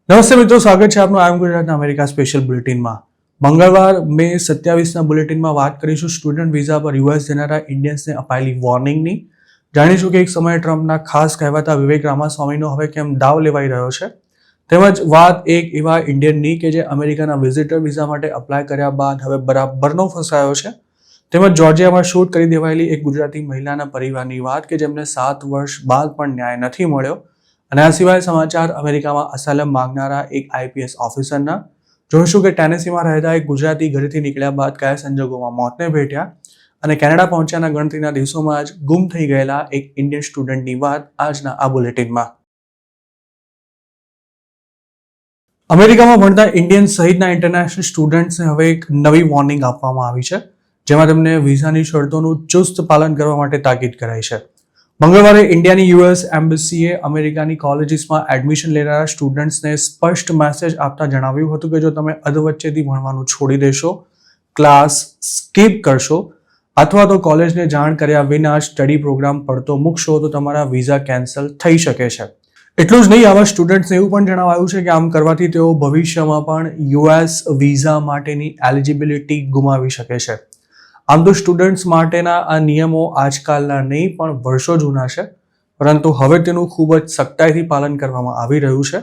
નમસ્તે મિત્રો, સ્વાગત છે આપનું આઈ એમ ગુજરાતના અમેરિકા સ્પેશિયલ બુલેટિનમાં. મંગળવાર મે 27ના બુલેટિનમાં વાત કરીશું સ્ટુડન્ટ વિઝા પર યુએસ જનારા ઇન્ડિયન્સને અપાયેલી વોર્નિંગની. જાણીશું કે એક સમયે ટ્રમ્પના ખાસ કહેવાતા વિવેક રામાસ્વામીનો હવે કેમ દાવ લેવાઈ રહ્યો છે. તેમજ વાત એક એવા ઇન્ડિયનની કે જે અમેરિકાના વિઝિટર વિઝા માટે અપ્લાય કર્યા બાદ હવે બરાબરનો ફસાયો છે. તેમજ જોર્જિયામાં શૂટ કરી દેવાયેલી એક ગુજરાતી મહિલાના પરિવારની વાત કે જેમને 7 વર્ષ બાદ પણ ન્યાય નથી મળ્યો. અને આ સિવાય સમાચાર અમેરિકામાં અસાલમ માંગનારા એક આઈપીએસ ઓફિસરના. જોઈશું કે ટેનેસીમાં રહેતા એક ગુજરાતી ઘરેથી નીકળ્યા બાદ કયા સંજોગોમાં મોતને ભેટ્યા. અને કેનેડા પહોંચ્યાના ગણતરીના દિવસોમાં જ ગુમ થઈ ગયેલા એક ઇન્ડિયન સ્ટુડન્ટની વાત આજના આ બુલેટિનમાં. અમેરિકામાં ભણતા ઇન્ડિયન સહિતના ઇન્ટરનેશનલ સ્ટુડન્ટ્સને હવે એક નવી વોર્નિંગ આપવામાં આવી છે, જેમાં તેમને વિઝાની શરતોનું ચુસ્ત પાલન કરવા માટે તાકીદ કરાઈ છે. મંગળવારે ઇન્ડિયાની યુએસ એમ્બસીએ અમેરિકાની કોલેજીસમાં એડમિશન લેનારા સ્ટુડન્ટ્સને સ્પષ્ટ મેસેજ આપતા જણાવ્યું હતું કે જો તમે અધવચ્ચેથી ભણવાનું છોડી દેશો, ક્લાસ સ્કીપ કરશો અથવા તો કોલેજને જાણ કર્યા વિના સ્ટડી પ્રોગ્રામ પડતો મૂકશો તો તમારા વિઝા કેન્સલ થઈ શકે છે. એટલું જ નહીં, આવા સ્ટુડન્ટ્સને એવું પણ જણાવાયું છે કે આમ કરવાથી તેઓ ભવિષ્યમાં પણ યુએસ વિઝા માટેની એલિજિબિલિટી ગુમાવી શકે છે. આમ તો સ્ટુડન્ટ્સ માટેના આ નિયમો આજકાલના નહીં પણ વર્ષો જૂના છે, પરંતુ હવે તેનું ખૂબ જ સખ્તાઈથી પાલન કરવામાં આવી રહ્યું છે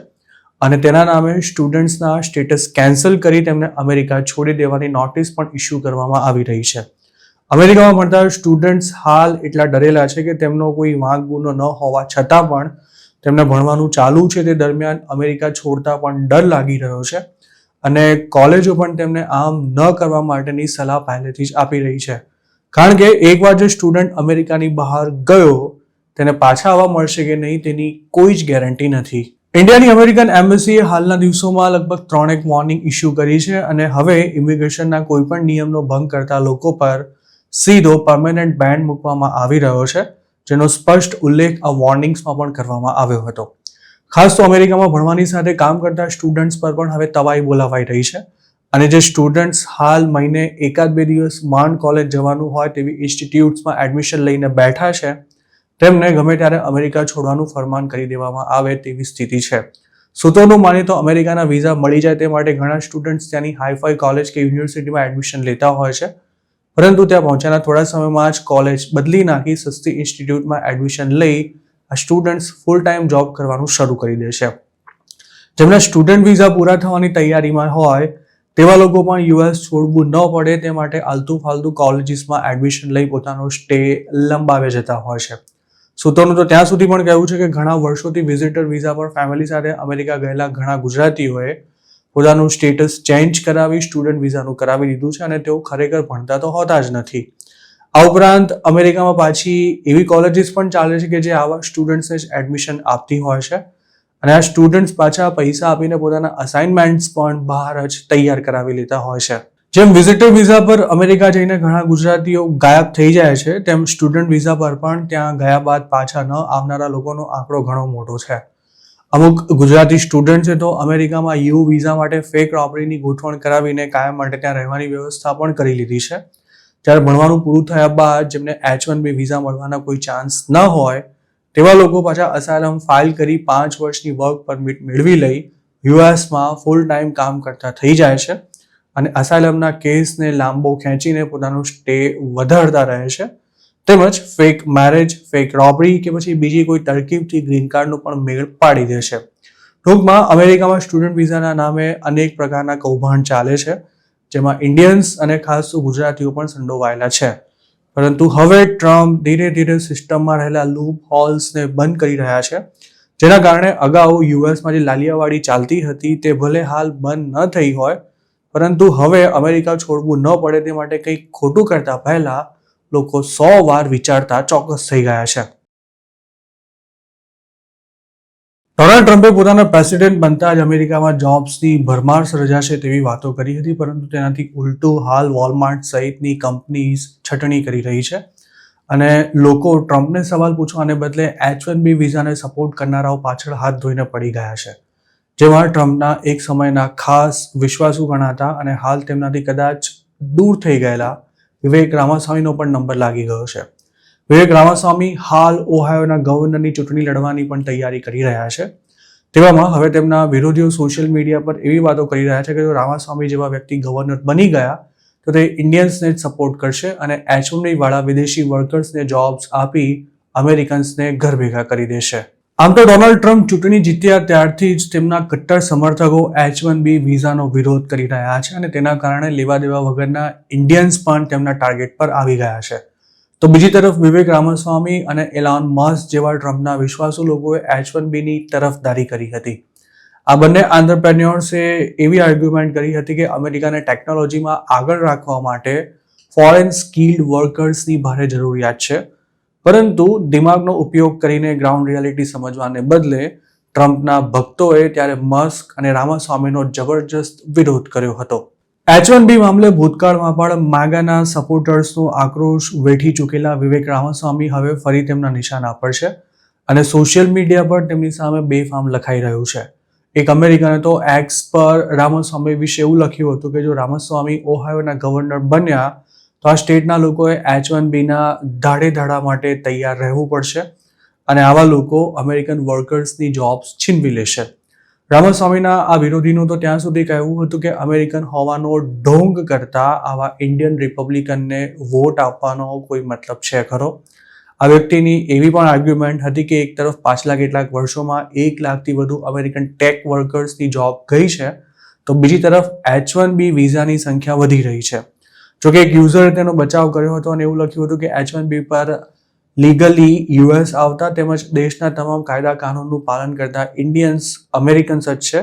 અને તેના નામે સ્ટુડન્ટ્સના સ્ટેટસ કેન્સલ કરી તેમને અમેરિકા છોડી દેવાની નોટિસ પણ ઇસ્યુ કરવામાં આવી રહી છે. અમેરિકામાં ભણતા સ્ટુડન્ટ્સ હાલ એટલા ડરેલા છે કે તેમનો કોઈ વાંક ગુનો ન હોવા છતાં પણ તેમને ભણવાનું ચાલુ છે તે દરમિયાન અમેરિકા છોડતા પણ ડર લાગી રહ્યો છે અને કોલેજો પણ તેમને આમ ન કરવા માટેની સલાહ પહેલેથી જ આપી રહી છે. કારણ કે એકવાર જે સ્ટુડન્ટ અમેરિકાની બહાર ગયો તેને પાછા આવવા મળશે કે નહીં તેની કોઈ જ ગેરંટી નથી. ઇન્ડિયાની અમેરિકન એમ્બસીએ હાલના દિવસોમાં લગભગ 3 વોર્નિંગ ઇસ્યુ કરી છે અને હવે ઇમિગ્રેશનના કોઈ પણ નિયમનો ભંગ કરતા લોકો પર સીધો પરમેનન્ટ બેન મૂકવામાં આવી રહ્યો છે, જેનો સ્પષ્ટ ઉલ્લેખ આ વોર્નિંગ્સમાં પણ કરવામાં આવ્યો હતો. ખાસ તો અમેરિકામાં ભણવાની સાથે કામ કરતા સ્ટુડન્ટ્સ પર પણ હવે તવાઈ બોલાવાઈ રહી છે અને જે સ્ટુડન્ટ્સ હાલ મહિને 1-2 દિવસ માંડ કોલેજ જવાનું હોય તેવી ઇન્સ્ટિટ્યૂટ્સમાં એડમિશન લઈને બેઠા છે તેમને ગમે ત્યારે અમેરિકા છોડવાનું ફરમાન કરી દેવામાં આવે તેવી સ્થિતિ છે. સૂત્રોનું માનીએ તો અમેરિકાના વિઝા મળી જાય તે માટે ઘણા સ્ટુડન્ટ્સ ત્યાંની હાઈફાઈ કોલેજ કે યુનિવર્સિટીમાં એડમિશન લેતા હોય છે, પરંતુ ત્યાં પહોંચ્યાના થોડા સમયમાં જ કોલેજ બદલી નાખી સસ્તી ઇન્સ્ટિટ્યૂટમાં એડમિશન લઈ આ સ્ટુડન્ટ્સ ફૂલ ટાઈમ જોબ કરવાનું શરૂ કરી દેશે. જેમના સ્ટુડન્ટ વિઝા પૂરા થવાની તૈયારીમાં હોય તેવા લોકો પણ યુએસ છોડવું ન પડે તે માટે આલતુ ફાલતુ કોલેજીસમાં એડમિશન લઈ પોતાનો સ્ટે લંબાવે જતા હોય છે. સૂત્રોનું તો ત્યાં સુધી પણ કહેવું છે કે ઘણા વર્ષોથી વિઝિટર વિઝા પર ફેમિલી સાથે અમેરિકા ગયેલા ઘણા ગુજરાતીઓએ પોતાનું સ્ટેટસ ચેન્જ કરાવી સ્ટુડન્ટ વિઝાનું કરાવી દીધું છે અને તેઓ ખરેખર ભણતા તો હોતા જ નથી. આ ઉપરાંત અમેરિકામાં પાછી એવી કોલેજીસ પણ ચાલે છે કે જે આવા સ્ટુડન્ટ્સને જ એડમિશન આપતી હોય છે અને આ સ્ટુડન્ટ્સ પાછા પૈસા આપીને પોતાના અસાઇનમેન્ટ્સ પણ બહાર જ તૈયાર કરાવી લેતા હોય છે. જેમ વિઝિટર વિઝા પર અમેરિકા જઈને ઘણા ગુજરાતીઓ ગાયબ થઈ જાય છે, તેમ સ્ટુડન્ટ વિઝા પર પણ ત્યાં ગયા બાદ પાછા ન આવનારા લોકોનો આંકડો ઘણો મોટો છે. અમુક ગુજરાતી સ્ટુડન્ટ્સે તો અમેરિકામાં યુ વિઝા માટે ફેક રોબરીની ગોઠવણ કરાવીને કાયમ માટે ત્યાં રહેવાની વ્યવસ્થા પણ કરી લીધી છે. જ્યારે ભણવાનું પૂરું થયા બાદ જેમને H-1B વિઝા મળવાના કોઈ ચાન્સ ન હોય તેવા લોકો પાછા અસાયલમ ફાઇલ કરી 5 વર્ષની વર્ક પરમિટ મેળવી લઈ યુએસમાં ફૂલ ટાઈમ કામ કરતા થઈ જાય છે અને અસાયલમના કેસને લાંબો ખેંચીને પોતાનું સ્ટે વધારતા રહે છે. તેમજ ફેક મેરેજ, ફેક રોબરી કે પછી બીજી કોઈ તરકીબથી ગ્રીન કાર્ડનો પણ મેળ પાડી દે છે. ટૂંકમાં અમેરિકામાં સ્ટુડન્ટ વિઝાના નામે અનેક પ્રકારના કૌભાંડ ચાલે છે, જેમાં ઇન્ડિયન્સ અને ખાસ તો ગુજરાતીઓ પણ સંડોવાયેલા છે. પરંતુ હવે ટ્રમ્પ ધીરે ધીરે સિસ્ટમમાં રહેલા લૂપ હોલ્સને બંધ કરી રહ્યા છે, જેના કારણે અગાઉ યુએસમાં જે લાલિયાવાડી ચાલતી હતી તે ભલે હાલ બંધ ન થઈ હોય, પરંતુ હવે અમેરિકા છોડવું ન પડે તે માટે કંઈક ખોટું કરતા પહેલા લોકો 100 વાર વિચારતા ચોક્કસ થઈ ગયા છે. ડોનાલ્ડ ટ્રમ્પે પોતાના પ્રેસિડેન્ટ બનતા જ અમેરિકામાં જોબ્સની ભરમાર સર્જાશે તેવી વાતો કરી હતી, પરંતુ તેનાથી ઉલટું હાલ વોલમાર્ટ સહિતની કંપનીઝ છટણી કરી રહી છે અને લોકો ટ્રમ્પને સવાલ પૂછવાને બદલે H-1B વિઝાને સપોર્ટ કરનારાઓ પાછળ હાથ ધોઈને પડી ગયા છે, જેમાં ટ્રમ્પના એક સમયના ખાસ વિશ્વાસુ ગણાતા અને હાલ તેમનાથી કદાચ દૂર થઈ ગયેલા વિવેક રામાસ્વામીનો પણ નંબર લાગી ગયો છે. વિવેક રામાસ્વામી હાલ ઓહાયોના ગવર્નરની ચૂંટણી લડવાની પણ તૈયારી કરી રહ્યા છે. તેવામાં હવે તેમના વિરોધીઓ સોશિયલ મીડિયા પર એવી વાતો કરી રહ્યા છે કે જો રામાસ્વામી જેવા વ્યક્તિ ગવર્નર બની ગયા તો તે ઇન્ડિયન્સને જ સપોર્ટ કરશે અને H1B વાળા વિદેશી વર્કર્સને જોબ્સ આપી અમેરિકન્સને ઘર ભેગા કરી દેશે. આમ તો ડોનાલ્ડ ટ્રમ્પ ચૂંટણી જીત્યા ત્યારથી જ તેમના કટ્ટર સમર્થકો H1B વિઝાનો વિરોધ કરી રહ્યા છે અને તેના કારણે લેવા દેવા વગરના ઇન્ડિયન્સ પણ તેમના ટાર્ગેટ પર આવી ગયા છે. તો બીજી તરફ વિવેક રામાસ્વામી અને એલોન મસ્ક જેવા ટ્રમ્પના વિશ્વાસુ લોકોએ H1Bની તરફદારી કરી હતી. આ બંને આંત્રપ્રેન્યોર્સે એવી આર્ગ્યુમેન્ટ કરી હતી કે અમેરિકાને ટેકનોલોજીમાં આગળ રાખવા માટે ફોરેન સ્કિલ્ડ વર્કર્સની ભારે જરૂરિયાત છે, પરંતુ દિમાગનો ઉપયોગ કરીને ગ્રાઉન્ડ રિયાલિટી સમજવાને બદલે ટ્રમ્પના ભક્તોએ ત્યારે મસ્ક અને રામાસ્વામીનો જબરજસ્ત વિરોધ કર્યો હતો. H1B મામલે ભૂતકાળમાં પણ માગાના સપોર્ટર્સનો આક્રોશ વેઠી ચૂકેલા વિવેક રામાસ્વામી હવે ફરી તેમના નિશાના પર છે અને સોશિયલ મીડિયા પર તેમની સામે બેફામ લખાઈ રહ્યું છે. એક અમેરિકને તો એક્સ પર રામાસ્વામી વિશે એવું લખ્યું હતું કે જો રામાસ્વામી ઓહાયોના ગવર્નર બન્યા તો આ સ્ટેટના લોકોએ H1Bના ધાડે માટે તૈયાર રહેવું પડશે અને આવા લોકો અમેરિકન વર્કર્સની જોબ્સ છીનવી લેશે. રામાસ્વામીના આ વિરોધીનું તો ત્યાં સુધી કહેવું હતું કે અમેરિકન હોવાનો ઢોંગ કરતા આવા ઇન્ડિયન રિપબ્લિકનને વોટ આપવાનો કોઈ મતલબ છે ખરો? આ વ્યક્તિની એવી પણ આર્ગ્યુમેન્ટ હતી કે એક તરફ પાછલા કેટલાક વર્ષોમાં 1 લાખથી વધુ અમેરિકન ટેક વર્કર્સની જોબ ગઈ છે, તો બીજી તરફ H1B વિઝાની સંખ્યા વધી રહી છે. જોકે એક યુઝરે તેનો બચાવ કર્યો હતો અને એવું લખ્યું હતું કે H1B પર લીગલી US આવતા તેમજ દેશના તમામ કાયદા કાનૂનનું પાલન કરતા ઇન્ડિયન્સ અમેરિકન્સ જ છે,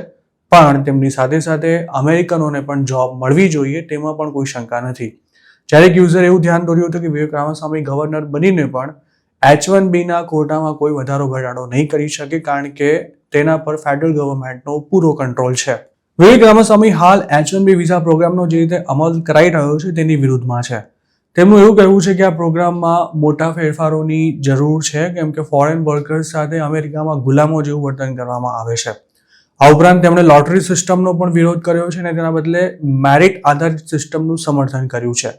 પણ તેમની સાથે સાથે અમેરિકનોને પણ જોબ મળવી જોઈએ તેમાં પણ કોઈ શંકા નથી. જ્યારે એક યુઝરે એવું ધ્યાન દોર્યું હતું કે વિવેક રામાસ્વામી ગવર્નર બનીને પણ H1Bના કોટામાં કોઈ વધારો ઘટાડો નહીં કરી શકે કારણ કે તેના પર ફેડરલ ગવર્મેન્ટનો પૂરો કંટ્રોલ છે. વિવેક રામાસ્વામી હાલ H1B વિઝા પ્રોગ્રામનો જે રીતે અમલ કરાઈ રહ્યો છે તેની વિરુદ્ધમાં છે. તેમનું એવું કહેવું છે કે આ પ્રોગ્રામમાં મોટા ફેરફારોની જરૂર છે કેમ કે ફોરેન વર્કર્સ સાથે અમેરિકામાં ગુલામો જેવું વર્તન કરવામાં આવે છે. આ ઉપરાંત તેમણે લોટરી સિસ્ટમનો પણ વિરોધ કર્યો છે અને તેના બદલે મેરિટ આધારિત સિસ્ટમનું સમર્થન કર્યું છે.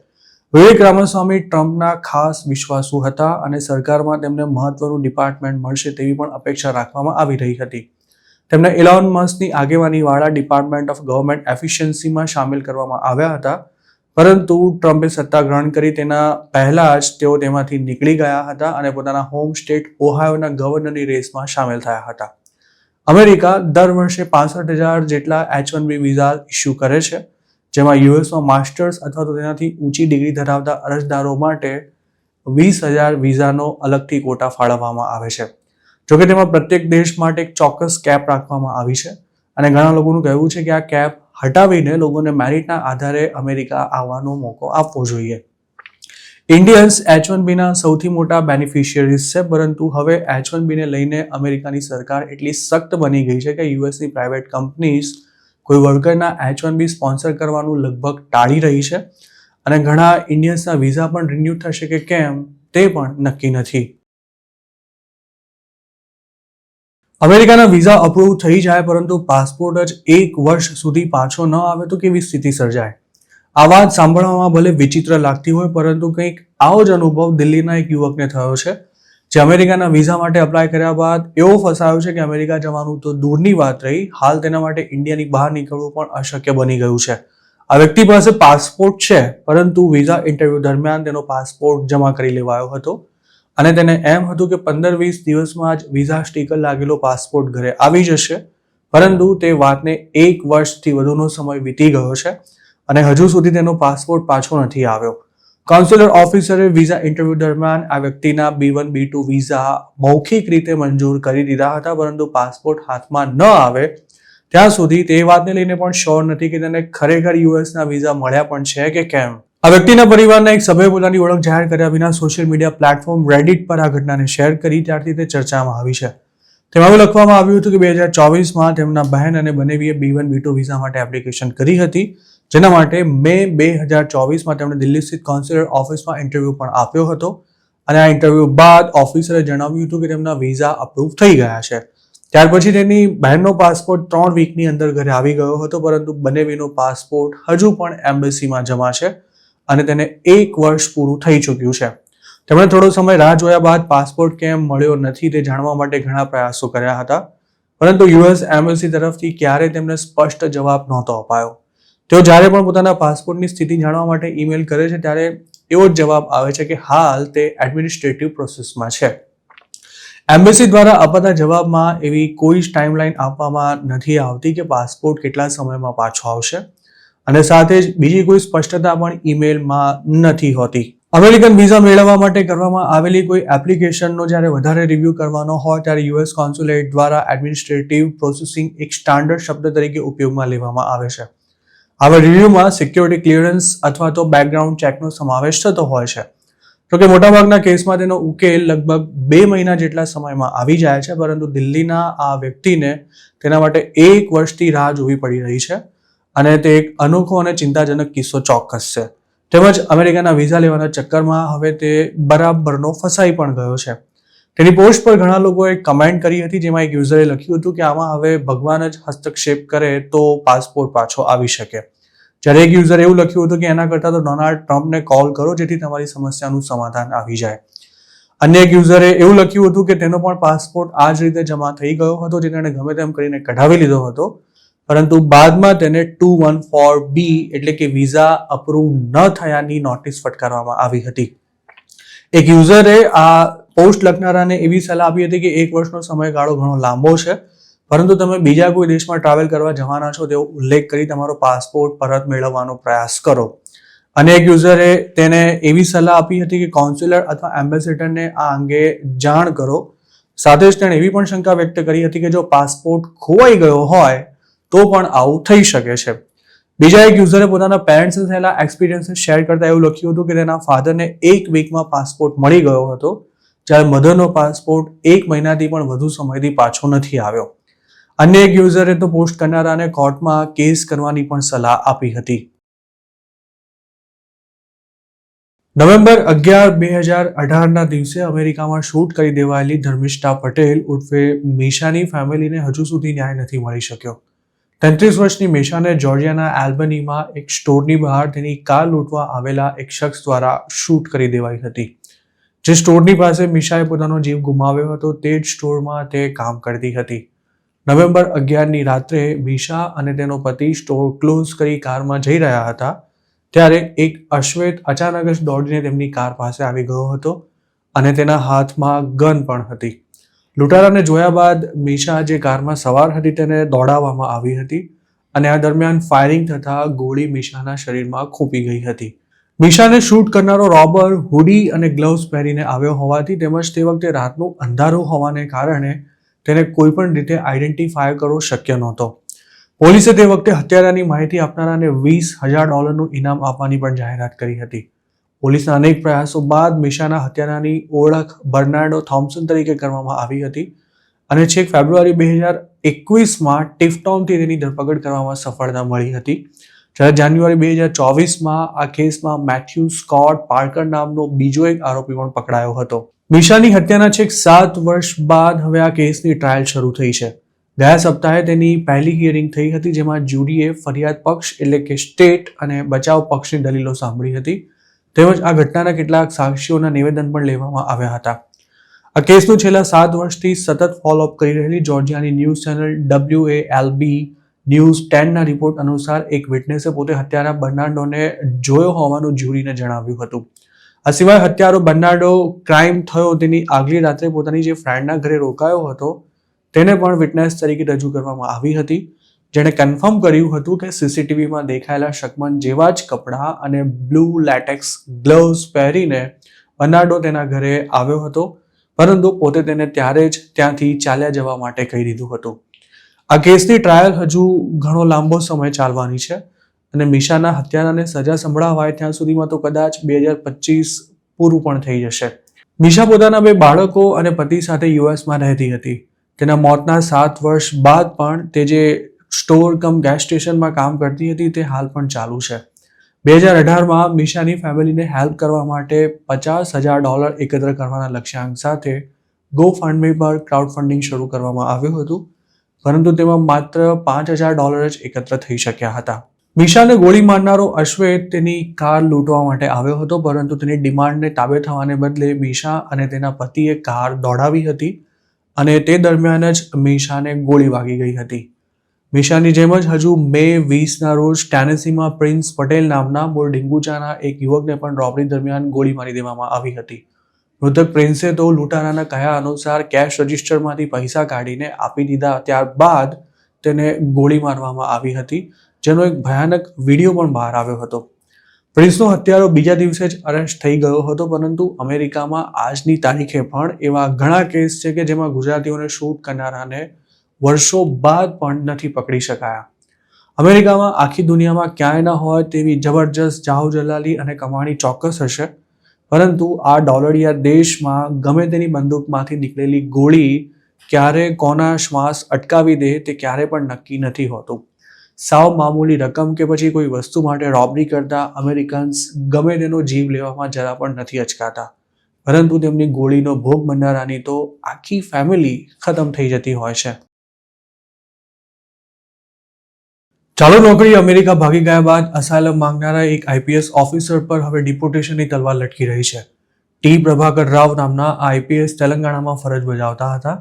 વિવેક રામાસ્વામી ટ્રમ્પના ખાસ વિશ્વાસુ હતા અને સરકારમાં તેમને મહત્વનું ડિપાર્ટમેન્ટ મળશે તેવી પણ અપેક્ષા રાખવામાં આવી રહી હતી. તેમને એલોન મસ્કની આગેવાનીવાળા ડિપાર્ટમેન્ટ ઓફ ગવર્મેન્ટ એફિશિયન્સીમાં સામેલ કરવામાં આવ્યા હતા, પરંતુ ટ્રમ્પે સત્તા ગ્રહણ કરી તેના પહેલા જ તેઓ તેમાંથી નીકળી ગયા હતા અને પોતાના હોમ સ્ટેટ ઓહાયોના ગવર્નરની રેસમાં સામેલ થયા હતા. અમેરિકા દર વર્ષે 65,000 જેટલા H1B વિઝા ઇસ્યુ કરે છે, જેમાં યુએસમાં માસ્ટર્સ અથવા તો તેનાથી ઊંચી ડિગ્રી ધરાવતા અરજદારો માટે 20,000 વિઝાનો અલગથી કોટા ફાળવવામાં આવે છે. જોકે તેમાં પ્રત્યેક દેશ માટે એક ચોક્કસ કેપ રાખવામાં આવી છે અને ઘણા લોકોનું કહેવું છે કે આ કેપ હટાવીને લોકોને મેરિટના આધારે અમેરિકા આવવાનો મોકો આપવો જોઈએ. ઇન્ડિયન્સ H1Bના સૌથી મોટા બેનિફિશિયરીઝ છે, પરંતુ હવે H1Bને લઈને અમેરિકાની સરકાર એટલી સખ્ત બની ગઈ છે કે યુએસની પ્રાઇવેટ કંપનીઝ કોઈ વર્કરના H1B સ્પોન્સર કરવાનું લગભગ ટાળી રહી છે અને ઘણા ઇન્ડિયન્સના વિઝા પણ રિન્યુ થશે કે કેમ તે પણ નક્કી નથી. અમેરિકાના વિઝા અપ્રૂવ થઈ જાય પરંતુ પાસપોર્ટ જ 1 વર્ષ સુધી પાછો ન આવે તો કેવી સ્થિતિ સર્જાય? આ વાત સાંભળવામાં ભલે વિચિત્ર લાગતી હોય, પરંતુ કંઈક આવો જ અનુભવ દિલ્હીના એક યુવકને થયો છે, જે અમેરિકાના વિઝા માટે અપ્લાય કર્યા બાદ એવો ફસાયો છે કે અમેરિકા જવાનું તો દૂરની વાત રહી, હાલ તેના માટે ઇન્ડિયાની બહાર નીકળવું પણ અશક્ય બની ગયું છે. આ વ્યક્તિ પાસે પાસપોર્ટ છે, પરંતુ વિઝા ઇન્ટરવ્યૂ દરમિયાન તેનો પાસપોર્ટ જમા કરી લેવાયો હતો અને તેને એમ હતું કે 15-20 દિવસમાં જ વિઝા સ્ટીકર લાગેલો પાસપોર્ટ ઘરે આવી જશે, પરંતુ તે વાતને 1 વર્ષથી વધુનો સમય વીતી ગયો છે અને હજુ સુધી તેનો પાસપોર્ટ પાછો નથી આવ્યો. કોન્સ્યુલર ઓફિસરે વિઝા ઇન્ટરવ્યૂ દરમિયાન આ વ્યક્તિના B1 B2 વિઝા મૌખિક રીતે મંજૂર કરી દીધા હતા, પરંતુ પાસપોર્ટ હાથમાં ન આવે ત્યાં સુધી તે વાતને લઈને પણ શ્યોર નથી કે તેને ખરેખર યુએસના વિઝા મળ્યા પણ છે કે કેમ. આ વ્યક્તિના પરિવારના એક સભ્યએ પોતાની ઓળખ જાહેર કર્યા વિના સોશિયલ મીડિયા પ્લેટફોર્મ રેડિટ પર આ ઘટનાને શેર કરી, ત્યારથી તે ચર્ચામાં આવી છે. તેમાં એવું લખવામાં આવ્યું હતું કે 2024માં તેમના બહેન અને બનેવીએ B1 B2 વિઝા માટે એપ્લિકેશન કરી હતી, જેના માટે મે 2024માં તેમણે દિલ્હી સ્થિત કોન્સ્યુલર ઓફિસમાં ઇન્ટરવ્યૂ પણ આપ્યો હતો અને આ ઇન્ટરવ્યૂ બાદ ઓફિસરે જણાવ્યું હતું કે તેમના વિઝા અપ્રૂવ થઈ ગયા છે. ત્યાર પછી તેની બહેનનો પાસપોર્ટ 3 વીકની અંદર ઘરે આવી ગયો હતો, પરંતુ બનેવીનો પાસપોર્ટ હજુ પણ એમ્બેસીમાં જમા છે અને તેને 1 વર્ષ પૂરું થઈ ચૂક્યું છે. તેમણે થોડો સમય રાહ જોયા બાદ પાસપોર્ટ કેમ મળ્યો નથી તે જાણવા માટે ઘણા પ્રયાસો કર્યા હતા, પરંતુ યુએસ એમ્બેસી તરફથી ક્યારેય તેમને સ્પષ્ટ જવાબ નહોતો અપાયો. તેઓ જ્યારે પણ પોતાના પાસપોર્ટની સ્થિતિ જાણવા માટે ઈમેલ કરે છે ત્યારે એવો જ જવાબ આવે છે કે હાલ તે એડમિનિસ્ટ્રેટિવ પ્રોસેસમાં છે. એમ્બેસી દ્વારા અપાતા જવાબમાં એવી કોઈ જ ટાઈમલાઈન આપવામાં નથી આવતી કે પાસપોર્ટ કેટલા સમયમાં પાછો આવશે, અને સાથે જ બીજી કોઈ સ્પષ્ટતા પણ ઈમેલમાં નથી હોતી. અમેરિકન વિઝા મેળવવા માટે કરવામાં આવેલી કોઈ એપ્લિકેશનનો જ્યારે વધારે રિવ્યૂ કરવાનો હોય ત્યારે યુએસ કોન્સ્યુલેટ દ્વારા એડમિનિસ્ટ્રેટિવ પ્રોસેસિંગ એક સ્ટાન્ડર્ડ શબ્દ તરીકે ઉપયોગમાં લેવામાં આવે છે. આવા રિવ્યૂમાં સિક્યોરિટી ક્લિયરન્સ અથવા તો બેકગ્રાઉન્ડ ચેકનો સમાવેશ થતો હોય છે. તો કે મોટાભાગના કેસમાં તેનો ઉકેલ લગભગ 2 મહિના જેટલા સમયમાં આવી જાય છે, પરંતુ દિલ્હીના આ વ્યક્તિને તેના માટે 1 વર્ષથી રાહ જોવી પડી રહી છે, અને તે એક અનોખો અને ચિંતાજનક કિસ્સો ચોક્કસ છે. તેમજ અમેરિકાના વિઝા લેવાના ચક્કરમાં હવે તે બરાબરનો ફસાઈ પણ ગયો છે. તેની પોસ્ટ પર ઘણા લોકોએ કમેન્ટ કરી હતી, જેમાં એક યુઝરે લખ્યું હતું કે આમાં હવે ભગવાન જ હસ્તક્ષેપ કરે તો પાસપોર્ટ પાછો આવી શકે. જ્યારે એક યુઝરે એવું લખ્યું હતું કે એના કરતાં તો ડોનાલ્ડ ટ્રમ્પને કોલ કરો જેથી તમારી સમસ્યાનું સમાધાન આવી જાય. અન્ય એક યુઝરે એવું લખ્યું હતું કે તેનો પણ પાસપોર્ટ આ જ રીતે જમા થઈ ગયો હતો, જે તેણે ગમે તેમ કરીને કઢાવી લીધો હતો, પરંતુ બાદમાં તેને 214B એટલે કે વિઝા અપ્રૂવ ન થયાની નોટિસ ફટકારવામાં આવી હતી. એક યુઝરે આ પોસ્ટ લખનારાને એવી સલાહ આપી હતી કે 1 વર્ષનો સમયગાળો ઘણો લાંબો છે, પરંતુ તમે બીજા કોઈ દેશમાં ટ્રાવેલ કરવા જવાના છો તેવો ઉલ્લેખ કરી તમારો પાસપોર્ટ પરત મેળવવાનો પ્રયાસ કરો. અને એક યુઝરે તેને એવી સલાહ આપી હતી કે કોન્સ્યુલર અથવા એમ્બેસેડરને આ અંગે જાણ કરો. સાથે જ તેણે એવી પણ શંકા વ્યક્ત કરી હતી કે જો પાસપોર્ટ ખોવાઈ ગયો હોય તો પણ આવું થઈ શકે છે. બીજા એક યુઝરે પોતાના પેરેન્ટ્સને થયેલા એક્સપિરિયન્સ શેર કરતા એવું લખ્યું હતું કે તેના ફાધરને 1 વીકમાં પાસપોર્ટ મળી ગયો હતો, જ્યારે મધરનો પાસપોર્ટ 1 મહિનાથી પણ વધુ સમયથી પાછો નથી આવ્યો. અન્ય એક યુઝરે તો પોસ્ટ કરનારાને કોર્ટમાં કેસ કરવાની પણ સલાહ આપી હતી. નવેમ્બર 11, 2018ના દિવસે અમેરિકામાં શૂટ કરી દેવાયેલી ધર્મિષ્ઠા પટેલ ઉર્ફે મીશાની ફેમિલીને હજુ સુધી ન્યાય નથી મળી શક્યો. 33 વર્ષની મીશાને જોર્જિયાના એલ્બનીમાં એક સ્ટોરની બહાર તેની કાર લૂંટવા આવેલા એક શખ્સ દ્વારા શૂટ કરી દેવાઈ હતી. જે સ્ટોરની પાસે મીશાએ પોતાનો જીવ ગુમાવ્યો હતો તે જ સ્ટોરમાં તે કામ કરતી હતી. નવેમ્બર 11ની રાત્રે મીશા અને તેનો પતિ સ્ટોર ક્લોઝ કરી કારમાં જઈ રહ્યા હતા ત્યારે એક અશ્વેત અચાનક જ દોડીને તેમની કાર પાસે આવી ગયો હતો અને તેના હાથમાં ગન પણ હતી. લૂંટારાને જોયા બાદ મીશા જે કારમાં સવાર હતી તેને દોડાવવામાં આવી હતી અને આ દરમિયાન ફાયરિંગ થતા ગોળી મીશાના શરીરમાં ખૂંપી ગઈ હતી. મીશાને શૂટ કરનારો રોબર હુડી અને ગ્લવ્સ પહેરીને આવ્યો હોવાથી તેમજ તે વખતે રાતનું અંધારું હોવાને કારણે તેને કોઈ પણ રીતે આઈડેન્ટિફાય કરવો શક્ય નહોતો. પોલીસે તે વખતે હત્યારાની માહિતી આપનારાને $20,000નું ઇનામ આપવાની પણ જાહેરાત કરી હતી. પોલીસના અનેક પ્રયાસો બાદ મીશાના હત્યારાની ઓળખ બર્નાર્ડો થોમ્પસન તરીકે કરવામાં આવી હતી અને છેક ફેબ્રુઆરી 2021માં ટિફટોનથી તેની ધરપકડ કરવામાં સફળતા મળી હતી. જ્યારે જાન્યુઆરી 2024માં આ કેસમાં મેથ્યુ સ્કોટ પાર્કર નામનો બીજો એક આરોપી પણ પકડાયો હતો. મીશાની હત્યાના છેક 7 વર્ષ બાદ હવે આ કેસની ટ્રાયલ શરૂ થઈ છે. ગયા સપ્તાહે તેની પહેલી હિયરિંગ થઈ હતી, જેમાં જ્યુરીએ ફરિયાદ પક્ષ એટલે કે સ્ટેટ અને બચાવ પક્ષની દલીલો સાંભળી હતી. તેમજ આ ઘટનાના કેટલાક સાક્ષીઓના નિવેદન પણ લેવામાં આવ્યા હતા. આ કેસનું છેલ્લા 7 વર્ષથી સતત ફોલોઅપ કરી રહેલી જોર્જિયાની ન્યૂઝ ચેનલ WALB ન્યૂઝ 10ના રિપોર્ટ અનુસાર એક વિટનેસે પોતે હત્યારા બર્નાર્ડોને જોયો હોવાનું જ્યુરીને જણાવ્યું હતું. આ સિવાય હત્યારો બર્નાર્ડો ક્રાઇમ થયો તેની આગલી રાત્રે પોતાની જે ફ્રેન્ડના ઘરે રોકાયો હતો તેને પણ વિટનેસ તરીકે રજૂ કરવામાં આવી હતી, જેણે કન્ફર્મ કર્યું હતું કે સીસીટીવીમાં દેખાયેલા શકમન જેવા જ કપડાં અને બ્લુ લેટેક્સ ગ્લવ્સ પહેરીને બર્નાર્ડો તેના ઘરે આવ્યો હતો, પરંતુ પોતે તેને ત્યારે જ ત્યાંથી ચાલ્યા જવા માટે કહી દીધું હતું. આ કેસની ટ્રાયલ હજુ ઘણો લાંબો સમય ચાલવાની છે અને મીશાના હત્યારાને સજા સંભળાવાય ત્યાં સુધીમાં તો કદાચ 2025 પૂરું પણ થઈ જશે. મીશા પોતાના 2 બાળકો અને પતિ સાથે યુએસમાં રહેતી હતી. તેના મોતના 7 વર્ષ બાદ પણ તે જે સ્ટોર કમ ગેસ સ્ટેશનમાં કામ કરતી હતી તે હાલ પણ ચાલુ છે. 2018માં મીશાની ફેમિલીને હેલ્પ કરવા માટે $50,000 એકત્ર કરવાના લક્ષ્યાંક સાથે GoFundMe પર ક્રાઉડ ફંડિંગ શરૂ કરવામાં આવ્યું હતું, પરંતુ તેમાં માત્ર $5,000 જ એકત્ર થઈ શક્યા હતા. મીશાને ગોળી મારનારો અશ્વેત તેની કાર લૂંટવા માટે આવ્યો હતો, પરંતુ તેની ડિમાન્ડને તાબે થવાને બદલે મીશા અને તેના પતિએ કાર દોડાવી હતી અને તે દરમિયાન જ મીશાને ગોળી વાગી ગઈ હતી. મીશાની જેમ જ હજુ મે 20ના રોજ ટેનેસીમાં પ્રિન્સ પટેલ નામના મૂળ ડીંગુચાના એક યુવકને પણ રોબરી દરમિયાન ગોળી મારી દેવામાં આવી હતી. મૃતક પ્રિન્સે તો લૂંટારાના કહ્યા અનુસાર કેશ રજિસ્ટરમાંથી પૈસા કાઢીને આપી દીધા, ત્યારબાદ તેને ગોળી મારવામાં આવી હતી, જેનો એક ભયાનક વિડીયો પણ બહાર આવ્યો હતો. પ્રિન્સનો હત્યારો બીજા દિવસે જ અરેસ્ટ થઈ ગયો હતો, પરંતુ અમેરિકામાં આજની તારીખે પણ એવા ઘણા કેસ છે કે જેમાં ગુજરાતીઓને શૂટ કરનારાને વર્ષો બાદ પણ નથી પકડી શકાયા. અમેરિકામાં આખી દુનિયામાં ક્યાંય ન હોય તેવી જબરજસ્ત જાહો જલાલી અને કમાણી ચોક્કસ હશે, પરંતુ આ ડોલરિયા દેશમાં ગમે તેની બંદૂકમાંથી નીકળેલી ગોળી ક્યારે કોના શ્વાસ અટકાવી દે તે ક્યારે પણ નક્કી નથી હોતું. સાવ મામૂલી રકમ કે પછી કોઈ વસ્તુ માટે રોબરી કરતા અમેરિકન્સ ગમે તેનો જીવ લેવામાં જરા પણ નથી અચકાતા, પરંતુ તેમની ગોળીનો ભોગ બનનારાની તો આખી ફેમિલી ખતમ થઈ જતી હોય છે. ચાલુ નોકરી અમેરિકા ભાગી ગયા બાદ અસાયલમ માંગનારા એક આઈપીએસ ઓફિસર પર હવે ડિપોર્ટેશનની તલવાર લટકી રહી છે. ટી પ્રભાકર રાવ નામના આઈપીએસ તેલંગાણામાં ફરજ બજાવતા હતા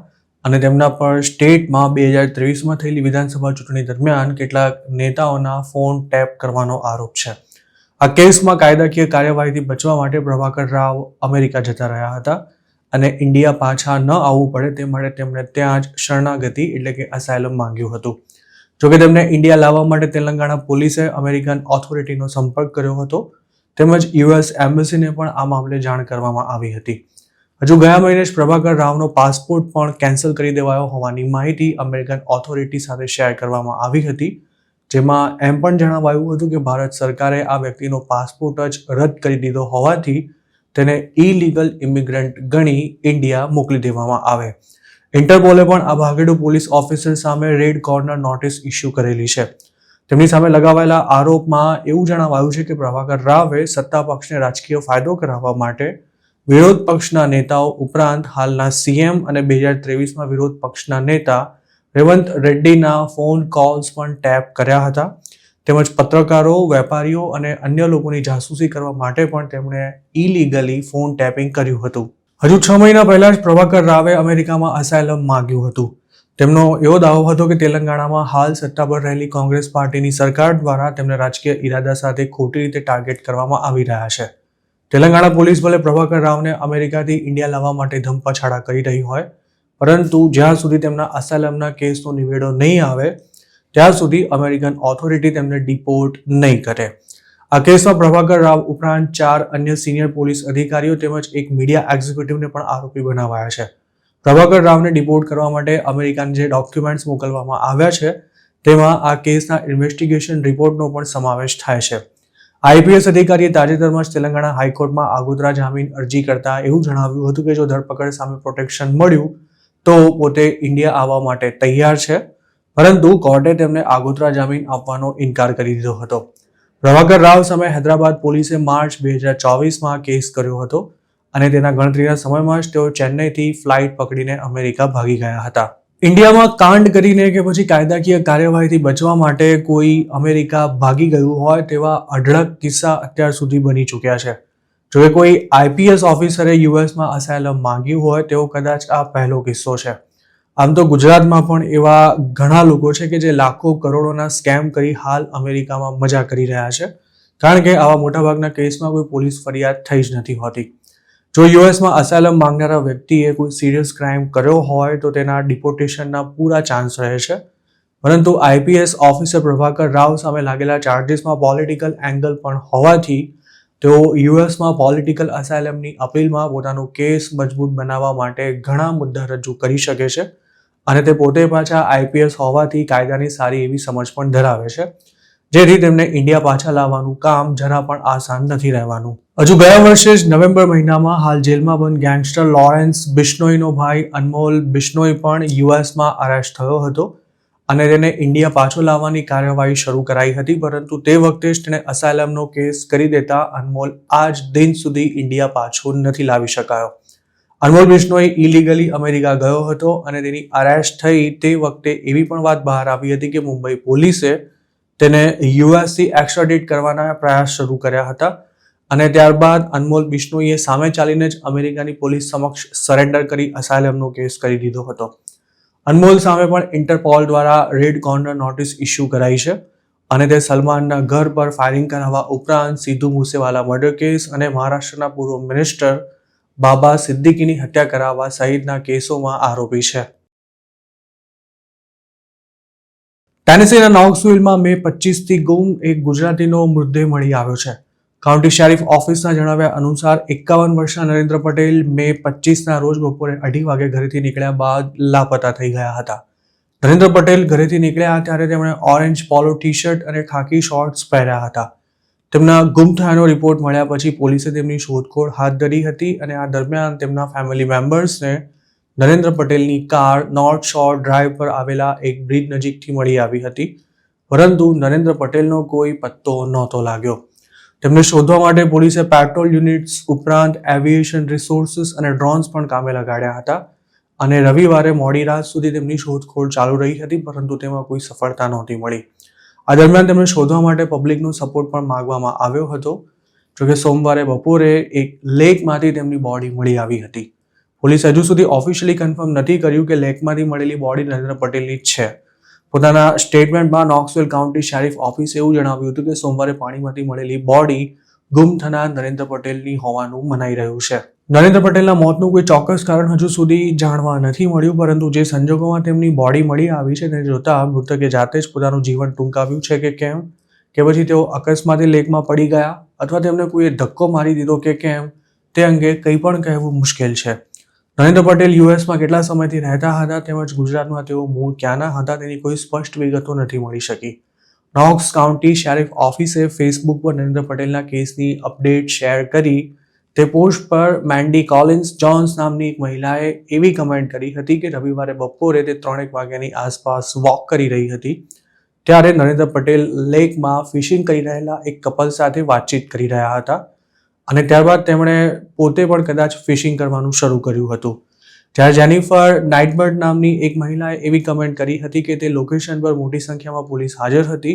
અને તેમના પર સ્ટેટમાં 2023માં થયેલી વિધાનસભા ચૂંટણી દરમિયાન કેટલાક નેતાઓના ફોન ટેપ કરવાનો આરોપ છે. આ કેસમાં કાયદાકીય કાર્યવાહીથી બચવા માટે પ્રભાકર રાવ અમેરિકા જતા રહ્યા હતા અને ઇન્ડિયા પાછા ન આવવું પડે તે માટે તેમણે ત્યાં જ શરણાગતિ એટલે કે અસાયલમ માંગ્યું હતું. જોકે તેમને ઇન્ડિયા લાવવા માટે તેલંગાણા પોલીસે અમેરિકન ઓથોરિટીનો સંપર્ક કર્યો હતો, તેમજ યુએસ એમ્બસીને પણ આ મામલે જાણ કરવામાં આવી હતી. હજુ ગયા મહિને જ પ્રભાકર રાવનો પાસપોર્ટ પણ કેન્સલ કરી દેવાયો હોવાની માહિતી અમેરિકન ઓથોરિટી સાથે શેર કરવામાં આવી હતી, જેમાં એમ પણ જણાવાયું હતું કે ભારત સરકારે આ વ્યક્તિનો પાસપોર્ટ જ રદ કરી દીધો હોવાથી તેને ઇલીગલ ઇમિગ્રન્ટ ગણી ઇન્ડિયા મોકલી દેવામાં આવે. ઇન્ટરપોલે પણ આ ભાગેડુ પોલીસ ઓફિસર સામે રેડ કોર્નર નોટિસ ઇસ્યુ કરેલી છે. તેમની સામે લગાવાયેલા આરોપમાં એવું જણાવાયું છે કે પ્રભાકર રાવે સત્તા પક્ષને રાજકીય ફાયદો કરાવવા માટે વિરોધ પક્ષના નેતાઓ ઉપરાંત હાલના સીએમ અને 2023માં વિરોધ પક્ષના નેતા રેવંત રેડ્ડીના ફોન કોલ્સ પણ ટેપ કર્યા હતા, તેમજ પત્રકારો, વેપારીઓ અને અન્ય લોકોની જાસૂસી કરવા માટે પણ તેમણે ઇલીગલી ફોન ટેપિંગ કર્યું હતું. હજુ 6 મહિના પહેલા જ પ્રભાકર રાવે અમેરિકામાં અસાયલમ માંગ્યું હતું. તેમનો એવો દાવો હતો કે તેલંગાણામાં હાલ સત્તા પર રહેલી કોંગ્રેસ પાર્ટીની સરકાર દ્વારા તેમને રાજકીય ઇરાદા સાથે ખોટી રીતે ટાર્ગેટ કરવામાં આવી રહ્યા છે. તેલંગાણા પોલીસ ભલે પ્રભાકર રાવને અમેરિકાથી ઇન્ડિયા લાવવા માટે ધમપછાડા કરી રહી હોય, પરંતુ જ્યાં સુધી તેમના અસાયલમના કેસનો નિવેડો નહીં આવે ત્યાં સુધી અમેરિકન ઓથોરિટી તેમને ડિપોર્ટ નહીં કરે. આ કેસમાં પ્રભાકર રાવ ઉપરાંત 4 અન્ય સિનિયર પોલીસ અધિકારીઓ તેમજ એક મીડિયા એક્ઝિક્યુટિવને પણ આરોપી બનાવાયા છે. પ્રભાકર રાવને ડિપોર્ટ કરવા માટે અમેરિકાને જે ડોક્યુમેન્ટ્સ મોકલવામાં આવ્યા છે તેમાં આ કેસના ઇન્વેસ્ટિગેશન રિપોર્ટનો પણ સમાવેશ થાય છે. આઈપીએસ અધિકારીએ તાજેતરમાં જ તેલંગાણા હાઈકોર્ટમાં આગોતરા જામીન અરજી કરતા એવું જણાવ્યું હતું કે જો ધરપકડ સામે પ્રોટેક્શન મળ્યું તો પોતે ઇન્ડિયા આવવા માટે તૈયાર છે, પરંતુ કોર્ટે તેમને આગોતરા જામીન આપવાનો ઇનકાર કરી દીધો હતો. પ્રભાકર રાવ સામે હૈદરાબાદ પોલીસે માર્ચ 2024માં કેસ કર્યો હતો અને તેના ગણતરીના સમયમાં જ તેઓ ચેન્નઈથી ફ્લાઇટ પકડીને અમેરિકા ભાગી ગયા હતા. ઇન્ડિયામાં કાંડ કરીને કે પછી કાયદાકીય કાર્યવાહીથી બચવા માટે કોઈ અમેરિકા ભાગી ગયું હોય તેવા અઢળક કિસ્સા અત્યાર સુધી બની ચૂક્યા છે. જો કોઈ આઈપીએસ ઓફિસરે યુએસમાં અસાયલમ માંગ્યું હોય તેવો કદાચ આ પહેલો કિસ્સો છે. આમ તો ગુજરાતમાં પણ એવા ઘણા લોકો છે કે જે લાખો કરોડોના સ્કેમ કરી હાલ અમેરિકામાં મજા કરી રહ્યા છે, કારણ કે આવા મોટાભાગના કેસમાં કોઈ પોલીસ ફરિયાદ થઈ જ નથી હોતી. જો યુએસમાં અસાયલમ માંગનારા વ્યક્તિએ કોઈ સિરિયસ ક્રાઇમ કર્યો હોય તો તેના ડિપોર્ટેશનના પૂરા ચાન્સ રહે છે, પરંતુ આઈપીએસ ઓફિસર પ્રભાકર રાવ સામે લાગેલા ચાર્જિસમાં પોલિટિકલ એંગલ પણ હોવાથી તેઓ યુએસમાં પોલિટિકલ અસાયલમની અપીલમાં પોતાનો કેસ મજબૂત બનાવવા માટે ઘણા મુદ્દા રજૂ કરી શકે છે અને તે પોતે પાછા આઈપીએસ હોવાથી કાયદાની સારી એવી સમજ પણ ધરાવે છે, જેથી તેમને ઇન્ડિયા પાછા લાવવાનું કામ જરા પણ આસાન નથી રહેવાનું. હજુ ગયા વર્ષે જ નવેમ્બર મહિનામાં હાલ જેલમાં બંધ ગેંગસ્ટર લોરેન્સ બિશ્નોઈનો ભાઈ અનમોલ બિશ્નોઈ પણ યુએસમાં અરેસ્ટ થયો હતો અને તેને ઇન્ડિયા પાછો લાવવાની કાર્યવાહી શરૂ કરાઈ હતી, પરંતુ તે વખતે જ તેણે અસાયલમનો કેસ કરી દેતા અનમોલ આજ દિન સુધી ઇન્ડિયા પાછો નથી લાવી શકાયો. અનમોલ બિશ્નોઈ ઇલીગલી અમેરિકા ગયો હતો અને તેની અરેસ્ટ થઈ તે વખતે એવી પણ વાત બહાર આવી હતી કે મુંબઈ પોલીસે તેને યુએસથી એક્સ્ટ્રાડિટ કરવાના પ્રયાસ શરૂ કર્યા હતા અને ત્યારબાદ અનમોલ બિશ્નોઈએ સામે ચાલીને જ અમેરિકાની પોલીસ સમક્ષ સરેન્ડર કરી અસાયલમનો કેસ કરી દીધો હતો. અનમોલ સામે પણ ઇન્ટરપોલ દ્વારા રેડ કોર્નર નોટિસ ઇસ્યુ કરાઈ છે અને તે સલમાનના ઘર પર ફાયરિંગ કરાવવા ઉપરાંત સિદ્ધુ મૂસેવાલા મર્ડર કેસ અને મહારાષ્ટ્રના પૂર્વ મિનિસ્ટર બાબા સિદ્દીકીની હત્યા કરાવવા સહિતના કેસોમાં આરોપી છે. ટેનેસીના નોક્સવિલમાં મે 25થી ગુમ એક ગુજરાતીનો મૃતદેહ મળી આવ્યો છે. કાઉન્ટી શેરિફ ઓફિસના જણાવ્યા અનુસાર 51 વર્ષના નરેન્દ્ર પટેલ મે 25ના રોજ બપોરે 2:30 વાગે ઘરેથી નીકળ્યા બાદ લાપતા થઈ ગયા હતા. નરેન્દ્ર પટેલ ઘરેથી નીકળ્યા ત્યારે તેમણે ઓરેન્જ પોલો ટી શર્ટ અને ખાકી શોર્ટ્સ પહેર્યા હતા. તેમના ગુમ થયાનો રિપોર્ટ મળ્યા પછી પોલીસે તેમની શોધખોળ હાથ ધરી હતી અને આ દરમિયાન તેમના ફેમિલી મેમ્બર્સને નરેન્દ્ર પટેલની કાર નોર્થ શોર ડ્રાઈવ પર આવેલા એક બ્રિજ નજીકથી મળી આવી હતી, પરંતુ નરેન્દ્ર પટેલનો કોઈ પત્તો નહોતો લાગ્યો. તેમને શોધવા માટે પોલીસે પેટ્રોલ યુનિટ્સ ઉપરાંત એવિએશન રિસોર્સિસ અને ડ્રોન્સ પણ કામે લગાડ્યા હતા અને રવિવારે મોડી રાત સુધી તેમની શોધખોળ ચાલુ રહી હતી, પરંતુ તેમાં કોઈ સફળતા નહોતી મળી. આ દરમિયાન તેમને શોધવા માટે પબ્લિકનો સપોર્ટ પણ માંગવામાં આવ્યો હતો. જોકે સોમવારે બપોરે એક લેકમાંથી તેમની બોડી મળી આવી હતી. પોલીસે હજુ સુધી ઓફિશિયલી કન્ફર્મ નથી કર્યું કે લેકમાંથી મળેલી બોડી નરેન્દ્ર પટેલની જ છે. પોતાના સ્ટેટમેન્ટમાં નોક્સવિલ કાઉન્ટી શેરિફ ઓફિસે એવું જણાવ્યું હતું કે સોમવારે પાણીમાંથી મળેલી બોડી ગુમ થનાર નરેન્દ્ર પટેલની હોવાનું મનાઈ રહ્યું છે. નરેન્દ્ર પટેલના મોતનું કોઈ ચોક્કસ કારણ હજુ સુધી જાણવા નથી મળ્યું, પરંતુ જે સંજોગોમાં તેમની બોડી મળી આવી છે તેને જોતા મૃતકે જાતે જ પોતાનું જીવન ટૂંકાવ્યું છે કે કેમ, કે પછી તેઓ અકસ્માતે લેકમાં પડી ગયા અથવા તેમને કોઈએ ધક્કો મારી દીધો કે કેમ, તે અંગે કંઈ પણ કહેવું મુશ્કેલ છે. નરેન્દ્ર પટેલ યુએસમાં કેટલા સમયથી રહેતા હતા તેમજ ગુજરાતમાં તેઓ મૂળ ક્યાંના હતા તેની કોઈ સ્પષ્ટ વિગતો નથી મળી શકી. નોક્સ કાઉન્ટી શેરિફ ઓફિસે ફેસબુક પર નરેન્દ્ર પટેલના કેસની અપડેટ શેર કરી તે પોસ્ટ પર મેન્ડી કોલિન્સ જોન્સ નામની એક મહિલાએ એવી કમેન્ટ કરી હતી કે રવિવારે બપોરે તે 3 વાગ્યાની આસપાસ વોક કરી રહી હતી ત્યારે નરેન્દ્ર પટેલ લેકમાં ફિશિંગ કરી રહેલા એક કપલ સાથે વાતચીત કરી રહ્યા હતા અને ત્યારબાદ તેમણે પોતે પણ કદાચ ફિશિંગ કરવાનું શરૂ કર્યું હતું. જ્યારે જેનિફર નાઇટબર્ડ નામની એક મહિલાએ એવી કમેન્ટ કરી હતી કે તે લોકેશન પર મોટી સંખ્યામાં પોલીસ હાજર હતી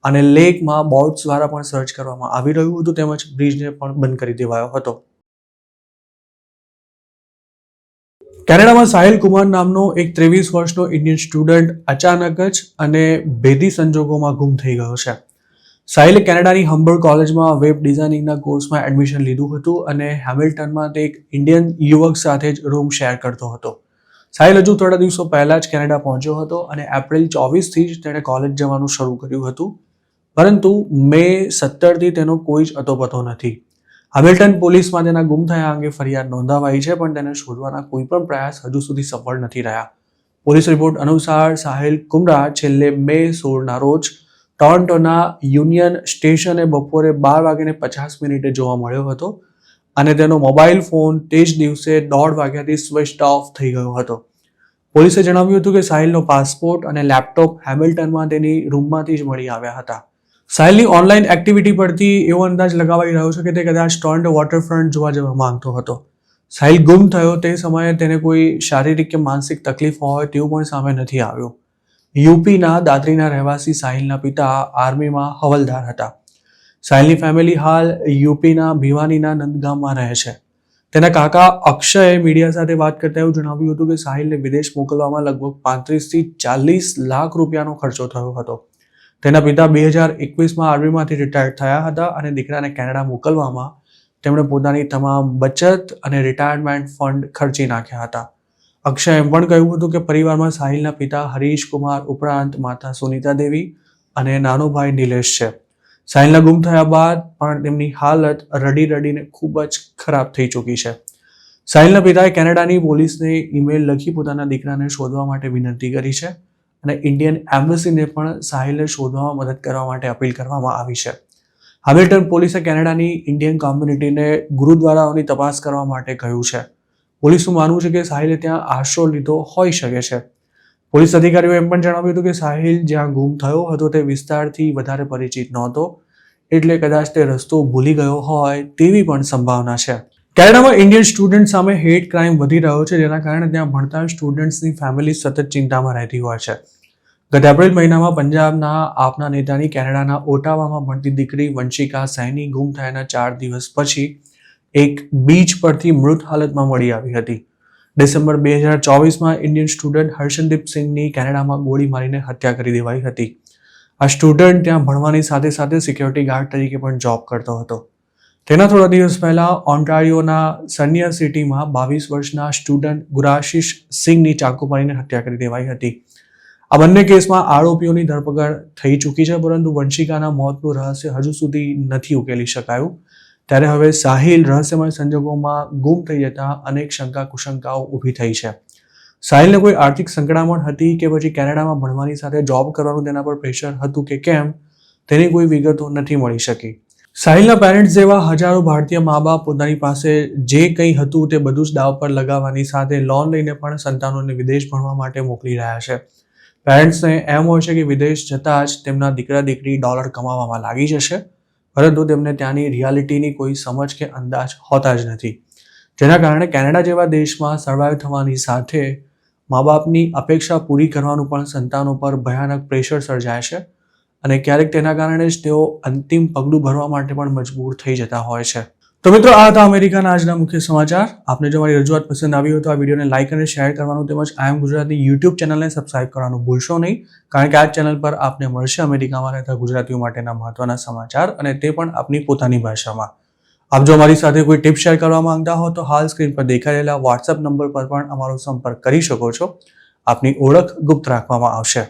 અને લેકમાં બોટ્સ દ્વારા પણ સર્ચ કરવામાં આવી રહ્યું હતું તેમજ બ્રિજને પણ બંધ કરી દેવાયો હતો. કેનેડામાં સાહિલ કુમાર નામનો એક 23 વર્ષનો ઇન્ડિયન સ્ટુડન્ટ અચાનક જ અને ભેદી સંજોગોમાં ગુમ થઈ ગયો છે. સાહિલે કેનેડાની હમ્બર્ગ કોલેજમાં વેબ ડિઝાઇનિંગના કોર્સમાં એડમિશન લીધું હતું અને હેમિલ્ટનમાં તે એક ઇન્ડિયન યુવક સાથે જ રૂમ શેર કરતો હતો. સાહિલ હજુ થોડા દિવસો પહેલા જ કેનેડા પહોંચ્યો હતો અને એપ્રિલ 24થી જ તેણે કોલેજ જવાનું શરૂ કર્યું હતું, પરંતુ મે 17થી તેનો કોઈ જ અતોપતો નથી. હેમિલ્ટન પોલીસમાં તેના ગુમ થયા અંગે ફરિયાદ નોંધાવાઈ છે, પણ તેને શોધવાના કોઈ પણ પ્રયાસ હજુ સુધી સફળ નથી રહ્યા. પોલીસ રિપોર્ટ અનુસાર સાહિલ કુમરા છેલ્લે મે 16ના રોજ ટોરન્ટોના યુનિયન સ્ટેશને બપોરે 12:50 જોવા મળ્યો હતો અને તેનો મોબાઈલ ફોન તે જ દિવસે 1:30 વાગ્યાથી સ્વિચ ઓફ થઈ ગયો હતો. પોલીસે જણાવ્યું હતું કે સાહિલનો પાસપોર્ટ અને લેપટોપ હેમિલ્ટનમાં તેની રૂમમાંથી જ મળી આવ્યા હતા. સાહિલની ઓનલાઈન એક્ટિવિટી પરથી એવો અંદાજ લગાવાઈ રહ્યો છે કે તે કદાચ ટોરન્ટો વોટરફ્રન્ટ જોવા જવા માંગતો હતો. સાહિલ ગુમ થયો તે સમયે તેને કોઈ શારીરિક કે માનસિક તકલીફ હોય તેવું પણ સામે નથી આવ્યું. યુપીના દાદરીના રહેવાસી સાહિલના પિતા આર્મીમાં હવલદાર હતા. સાહિલની ફેમિલી હાલ યુપીના ભિવાનીના નંદગામમાં રહે છે. તેના કાકા અક્ષયે મીડિયા સાથે વાત કરતા એવું જણાવ્યું હતું કે સાહિલને વિદેશ મોકલવામાં લગભગ 35થી 40 લાખ રૂપિયાનો ખર્ચો થયો હતો. તેના પિતા 2021માં આર્મીમાંથી રિટાયર્ડ થયા હતા અને દીકરાને કેનેડા મોકલવામાં તેમણે પોતાની તમામ બચત અને રિટાયરમેન્ટ ફંડ ખર્ચી નાખ્યા હતા. અક્ષય એમ પણ કહ્યું હતું કે પરિવારમાં સાહિલના પિતા હરીશ કુમાર ઉપરાંત માતા સુનીતા દેવી અને નાનો ભાઈ નિલેશ છે. સાહિલના ગુમ થયા બાદ પણ તેમની હાલત રડી રડીને ખૂબ જ ખરાબ થઈ ચૂકી છે. સાહિલના પિતાએ કેનેડાની પોલીસને ઈમેલ લખી પોતાના દીકરાને શોધવા માટે વિનંતી કરી છે અને ઇન્ડિયન એમ્બસીને પણ સાહિલને શોધવામાં મદદ કરવા માટે અપીલ કરવામાં આવી છે. હેમિલ્ટન પોલીસે કેનેડાની ઇન્ડિયન કોમ્યુનિટીને ગુરુદ્વારાઓની તપાસ કરવા માટે કહ્યું છે. પોલીસનું માનવું છે કે સાહિલે ત્યાં આશરો લીધો હોઈ શકે છે. પોલીસ અધિકારીઓએ એમ પણ જણાવ્યું હતું કે સાહિલ જ્યાં ગુમ થયો હતો તે વિસ્તારથી વધારે પરિચિત નહોતો, એટલે કદાચ તે રસ્તો ભૂલી ગયો હોય તેવી પણ સંભાવના છે. કેનેડામાં ઇન્ડિયન સ્ટુડન્ટ સામે હેટ ક્રાઇમ વધી રહ્યો છે, જેના કારણે ત્યાં ભણતા સ્ટુડન્ટ્સની ફેમિલી સતત ચિંતામાં રહેતી હોય છે. ગત એપ્રિલ મહિનામાં પંજાબના આપના નેતાની કેનેડાના ઓટાવામાં ભણતી દીકરી વંશિકા સૈની ગુમ થયાના 4 દિવસ પછી એક બીચ પરથી મૃત હાલતમાં મળી આવી હતી. ડિસેમ્બર 2024માં ઇન્ડિયન સ્ટુડન્ટ હર્ષદીપ સિંઘની કેનેડામાં ગોળી મારીને હત્યા કરી દેવાઈ હતી. આ સ્ટુડન્ટ ત્યાં ભણવાની સાથે સાથે સિક્યોરિટી ગાર્ડ તરીકે પણ જોબ કરતો હતો. તેના થોડા દિવસ પહેલા ઓન્ટારિયોના સનિયર સિટીમાં 22 વર્ષના સ્ટુડન્ટ ગુરાશિષ સિંઘની ચાકુ મારીને હત્યા કરી દેવાઈ હતી. આ બંને કેસમાં આરોપીઓની ધરપકડ થઈ ચૂકી છે, પરંતુ વંશિકાના મોતનું રહસ્ય હજુ સુધી નથી ઉકેલી શકાયું. ત્યારે હવે સાહિલ રહસ્યમય સંજોગોમાં ગુમ થઈ જતા અનેક શંકા કુશંકાઓ ઊભી થઈ છે. સાહિલને કોઈ આર્થિક સંકળામણ હતી કે પછી કેનેડામાં ભણવાની સાથે જોબ કરવાનું તેના પર પ્રેશર હતું કે કેમ, તેની કોઈ વિગતો નથી મળી શકી. સાહિલના પેરેન્ટ્સ જેવા હજારો ભારતીય મા બાપ પોતાની પાસે જે કંઈ હતું તે બધું જ દાવ પર લગાવવાની સાથે લોન લઈને પણ સંતાનોને વિદેશ ભણવા માટે મોકલી રહ્યા છે. પેરેન્ટ્સને એમ હોય છે કે વિદેશ જતાં જ તેમના દીકરા દીકરી ડોલર કમાવામાં લાગી જશે, પરંતુ તેમને ત્યાંની રિયાલિટીની કોઈ સમજ કે અંદાજ હોતા જ નથી. જેના કારણે કેનેડા જેવા દેશમાં સર્વાઈવ થવાની સાથે મા બાપની અપેક્ષા પૂરી કરવાનું પણ સંતાનો પર ભયાનક પ્રેશર સર્જાય છે અને ક્યારેક તેના કારણે જ તેઓ અંતિમ પગલું ભરવા માટે પણ મજબૂર થઈ જતા હોય છે. તો મિત્રો, આ હતા અમેરિકાના આજના મુખ્ય સમાચાર. આપને જો મારી રજૂઆત પસંદ આવી હોય તો આ વિડીયોને લાઇક અને શેર કરવાનું તેમજ આઈ એમ ગુજરાતી યુટ્યુબ ચેનલને સબસ્ક્રાઇબ કરવાનું ભૂલશો નહીં, કારણ કે આ ચેનલ પર આપને મળશે અમેરિકામાં રહેતા ગુજરાતીઓ માટેના મહત્વના સમાચાર અને તે પણ આપની પોતાની ભાષામાં. આપ જો અમારી સાથે કોઈ ટિપ શેર કરવા માંગતા હો તો હાલ સ્ક્રીન પર દેખાઈ રહેલા વોટ્સએપ નંબર પર પણ અમારો સંપર્ક કરી શકો છો. આપની ઓળખ ગુપ્ત રાખવામાં આવશે.